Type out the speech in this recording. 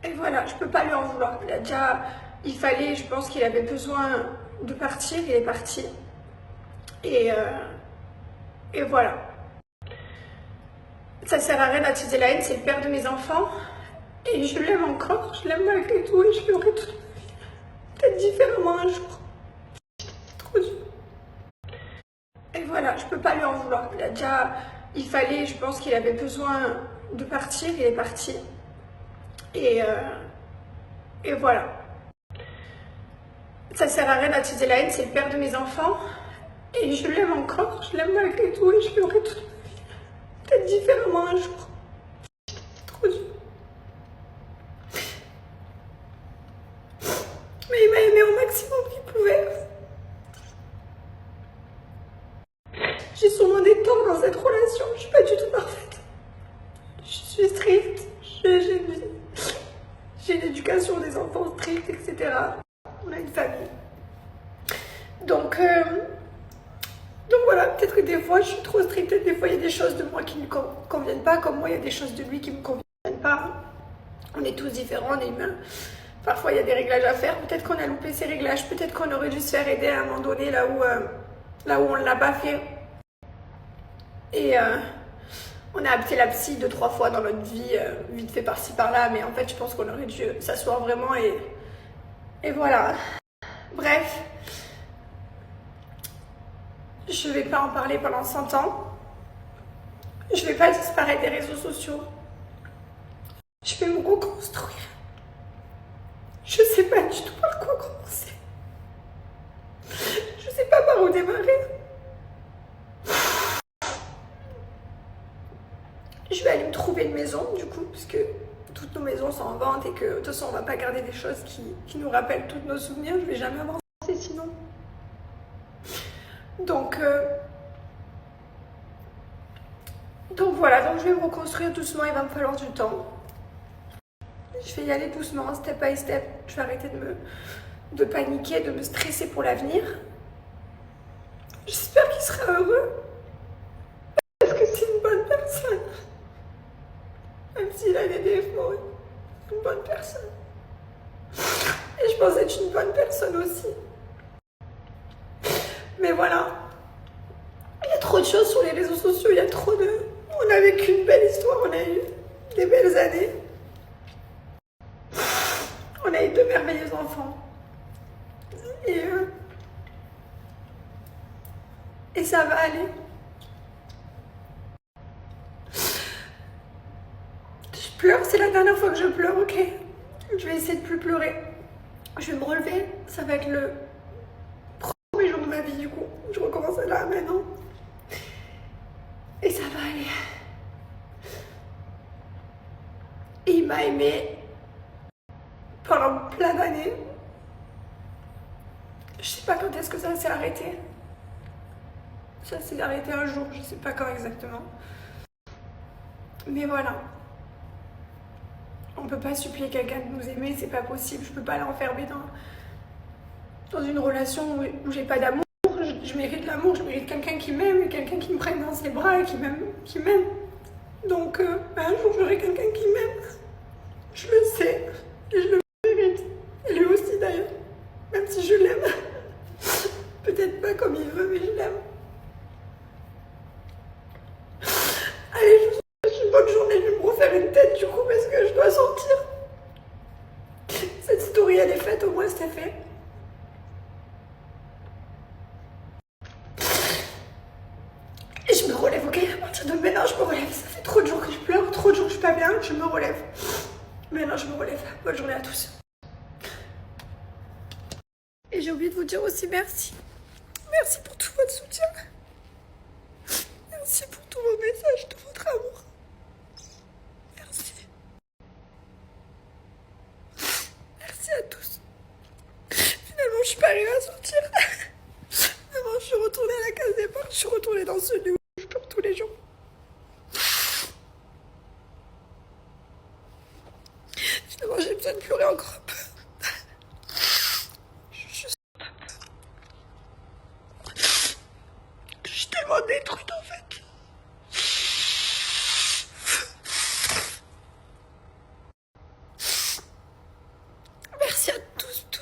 Et voilà, je peux pas lui en vouloir. Il fallait, je pense qu'il avait besoin de partir, il est parti. Et, euh, et voilà. Ça sert à rien d'attiser la haine, c'est le père de mes enfants. Et je l'aime encore, je l'aime malgré tout et je l'aurai toute ma vie. Peut-être différemment un jour. C'est trop dur. Et voilà, je peux pas lui en vouloir. Il fallait, je pense qu'il avait besoin de partir, il est parti. Et, euh, et voilà. Ça sert à rien d'attiser la haine, c'est le père de mes enfants. Et je l'aime encore, je l'aime malgré tout et je l'aurai toute ma vie. Peut-être différemment un jour. C'est trop dur. Mais il m'a aimé au maximum qu'il pouvait. J'ai sûrement des torts dans cette relation, je suis pas du tout parfaite. Je suis stricte, j'ai une éducation des enfants stricte, etc. On a une famille. Donc voilà, peut-être que des fois je suis trop stricte, peut-être des fois il y a des choses de moi qui ne conviennent pas, comme moi il y a des choses de lui qui ne me conviennent pas. On est tous différents, on est humains. Parfois il y a des réglages à faire, peut-être qu'on a loupé ces réglages, peut-être qu'on aurait dû se faire aider à un moment donné là où on ne l'a pas fait. Et on a appelé la psy 2-3 fois dans notre vie, vite fait par-ci par-là, mais en fait je pense qu'on aurait dû s'asseoir vraiment et voilà. Bref, je vais pas en parler pendant 100 ans. Je vais pas disparaître des réseaux sociaux. Je vais me reconstruire. Je sais pas du tout par quoi commencer. Je sais pas par où démarrer. Je vais aller me trouver une maison du coup, parce que toutes nos maisons sont en vente et que de toute façon on va pas garder des choses qui nous rappellent tous nos souvenirs. Je vais jamais avancer sinon. Donc voilà, donc je vais me reconstruire doucement, il va me falloir du temps. Je vais y aller doucement, step by step. Je vais arrêter de paniquer, de me stresser pour l'avenir. J'espère qu'il sera heureux. Parce que c'est une bonne personne. Même s'il a des défauts, une bonne personne. Et je pense être une bonne personne aussi. Mais voilà. Il y a trop de choses sur les réseaux sociaux, il y a trop de... On a vécu une belle histoire, on a eu des belles années. On a eu 2 merveilleux enfants. Et ça va aller. Je pleure, c'est la dernière fois que je pleure, ok. Je vais essayer de plus pleurer. Je vais me relever, ça va être le premier jour de ma vie du coup. Je recommence là maintenant. Et ça va aller. Et il m'a aimé pendant plein d'années. Je sais pas quand est-ce que ça s'est arrêté. Ça s'est arrêté un jour, je sais pas quand exactement. Mais voilà. On peut pas supplier quelqu'un de nous aimer, c'est pas possible. Je peux pas l'enfermer dans une relation où j'ai pas d'amour. Je mérite l'amour, je mérite quelqu'un qui m'aime, quelqu'un qui me prenne dans ses bras et qui m'aime. Donc un jour j'aurai quelqu'un qui m'aime. Je le sais et je le mérite. Et lui aussi d'ailleurs. Même si je l'aime. Peut-être pas comme il veut, mais je l'aime. Allez, je vous souhaite une bonne journée. Je vais me refaire une tête du coup parce que je dois sortir. Cette story elle est faite, au moins c'est fait. Et je me relève, ok? À partir de maintenant, je me relève. Ça fait trop de jours que je pleure, trop de jours que je suis pas bien, je me relève. Maintenant, je me relève. Bonne journée à tous. Et j'ai oublié de vous dire aussi merci. Merci pour tout votre soutien. Merci pour tous vos messages, tout votre amour. Merci. Merci à tous. Finalement, je suis pas arrivée à sortir. Finalement, je suis retournée à la case départ. Je suis retournée dans ce lieu où je pleure tous les jours. Finalement, j'ai besoin de pleurer encore un peu. Je suis tellement détruite en fait. Merci à tous.